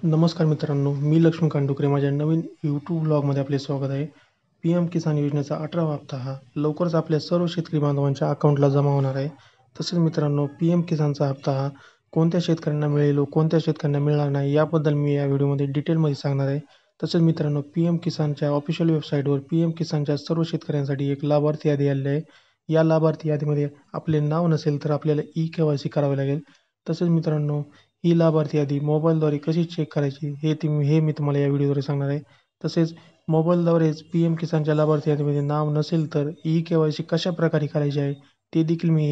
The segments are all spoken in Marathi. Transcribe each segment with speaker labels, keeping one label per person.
Speaker 1: नमस्कार मित्रांनो, मी लक्ष्मीकांत डुकरे. माझ्या नवीन यूट्यूब ब्लॉगमध्ये आपले स्वागत आहे. PM किसान योजनेचा 18वा हप्ता हा लवकरच आपल्या सर्व शेतकरी बांधवांच्या अकाउंटला जमा होणार आहे. तसेच मित्रांनो, PM किसानचा हप्ता हा कोणत्या शेतकऱ्यांना मिळेल व कोणत्या शेतकऱ्यांना मिळणार नाही याबद्दल मी या व्हिडिओमध्ये डिटेलमध्ये सांगणार आहे. तसेच मित्रांनो, PM किसानच्या ऑफिशियल वेबसाईटवर PM किसानच्या सर्व शेतकऱ्यांसाठी एक लाभार्थी यादी आलेली आहे. या लाभार्थी यादीमध्ये आपले नाव नसेल तर आपल्याला eKYC करावे लागेल. तसेच मित्रांनो, ही लाभार्थी यादी मोबाईलद्वारे कशी चेक करायची हे मी तुम्हाला या व्हिडिओद्वारे सांगणार आहे. तसेच मोबाईलद्वारेच PM किसानच्या लाभार्थी यादीमध्ये नाव नसेल तर eKYC कशाप्रकारे करायची आहे ते देखील मी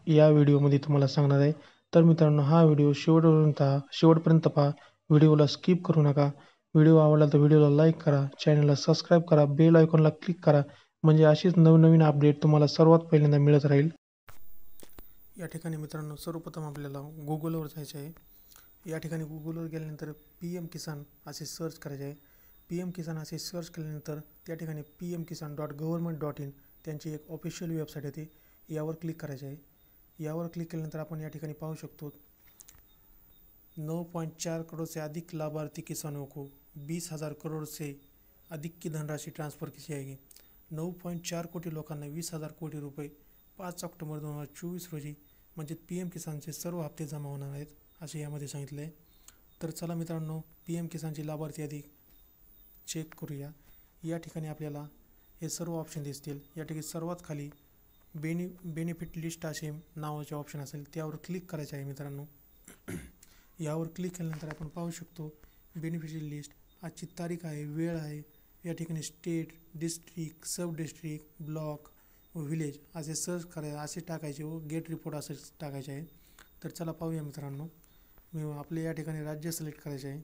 Speaker 1: या व्हिडिओमध्ये तुम्हाला सांगणार आहे. तर मित्रांनो, हा व्हिडिओ शेवटपर्यंत पहा. व्हिडिओला स्किप करू नका. व्हिडिओ आवडला तर व्हिडिओला लाईक करा, चॅनलला सबस्क्राईब करा, बेल आयकॉनला क्लिक करा, म्हणजे अशीच नवनवीन अपडेट तुम्हाला सर्वात पहिल्यांदा मिळत राहील. या ठिकाणी मित्रांनो, सर्वप्रथम आपल्याला गुगलवर जायचे आहे. या ठिकाणी गुगलवर गेल्यानंतर PM किसान असे सर्च करायचे आहे. PM किसान असे सर्च केल्यानंतर त्या ठिकाणी pmkisan.government.in त्यांची एक ऑफिशियल वेबसाईट येते. यावर क्लिक करायचे आहे. यावर क्लिक केल्यानंतर आपण या ठिकाणी पाहू शकतो 9.4 करोड़ से अधिक लाभार्थी किसानों को 20,000 करोड़ से अधिक की धनराशि ट्रान्सफर की जाएगी. 9.4 कोटी लोकांना 20,000 कोटी रुपये 5 ऑक्टोबर 2024 रोजी म्हणजे PM किसानचे सर्व हप्ते जमा होणार आहेत असे यामध्ये सांगितले आहे. तर चला मित्रांनो, PM किसानची लाभार्थी यादी चेक करूया. या ठिकाणी आपल्याला हे सर्व ऑप्शन दिसतील. या ठिकाणी सर्वात खाली बेनिफिट लिस्ट असे नावाचे ऑप्शन असेल त्यावर क्लिक करायचे आहे मित्रांनो. यावर क्लिक केल्यानंतर आपण पाहू शकतो बेनिफिशियल लिस्ट, आजची तारीख आहे, वेळ आहे. या ठिकाणी स्टेट, डिस्ट्रिक्ट, सब डिस्ट्रिक्ट, ब्लॉक व विलेज असे सर्च करायचे, असे टाकायचे व गेट रिपोर्ट असे टाकायचे आहे. तर चला पाहूया मित्रांनो. आपले या ठिकाणी राज्य सिलेक्ट करायचे आहे.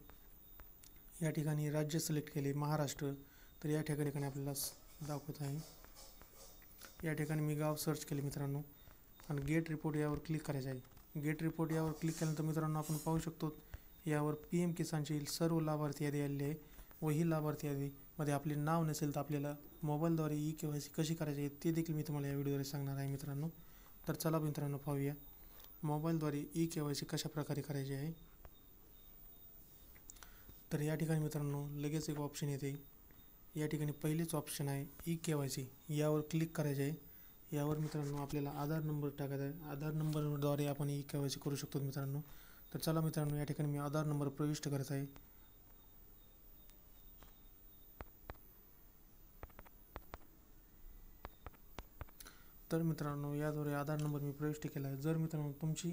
Speaker 1: या ठिकाणी राज्य सिलेक्ट केले महाराष्ट्र. तर या ठिकाणी आपल्याला दाखवत आहे. या ठिकाणी मी गाव सर्च केले मित्रांनो आणि गेट रिपोर्ट यावर क्लिक करायचे आहे. गेट रिपोर्ट यावर क्लिक केल्यानंतर मित्रांनो आपण पाहू शकतो यावर PM किसानची सर्व लाभार्थी यादी आलेली आहे व ही लाभार्थी यादीमध्ये आपले नाव नसेल तर आपल्याला मोबाईलद्वारे eKYC कशी करायची आहे ते देखील मी तुम्हाला या व्हिडिओद्वारे सांगणार आहे मित्रांनो. तर चला मित्रांनो पाहूया मोबाईलद्वारे eKYC कशा प्रकारे करायची आहे. तर या ठिकाणी मित्रांनो लगेच एक ऑप्शन येते. या ठिकाणी पहिलेच ऑप्शन आहे eKYC. यावर क्लिक करायचे आहे. यावर मित्रांनो आपल्याला आधार नंबर टाकायचा आहे. आधार नंबरद्वारे आपण eKYC करू शकतो मित्रांनो. तर चला मित्रांनो, या ठिकाणी मी आधार नंबर प्रविष्ट करायचा आहे. तर मित्रांनो, याद्वारे आधार नंबर मी प्रविष्ट केला आहे. जर मित्रांनो तुमची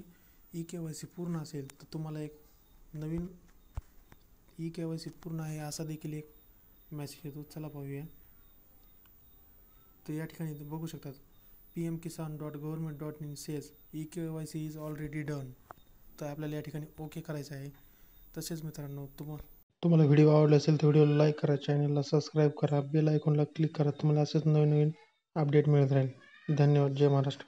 Speaker 1: eKYC पूर्ण असेल तर तुम्हाला एक नवीन eKYC पूर्ण आहे असा देखील एक मेसेज येतो. चला पाहूया. तर या ठिकाणी बघू शकतात pmkisan.government.in says eKYC is already done. तर आपल्याला या ठिकाणी ओके करायचं आहे. तसेच मित्रांनो, तुम्हाला व्हिडिओ आवडला असेल तर व्हिडिओला लाईक करा, चॅनलला सबस्क्राईब करा, बेल आयकॉनला क्लिक करा. तुम्हाला असेच नवीन अपडेट मिळत राहील. धन्यवाद. जय महाराष्ट्र.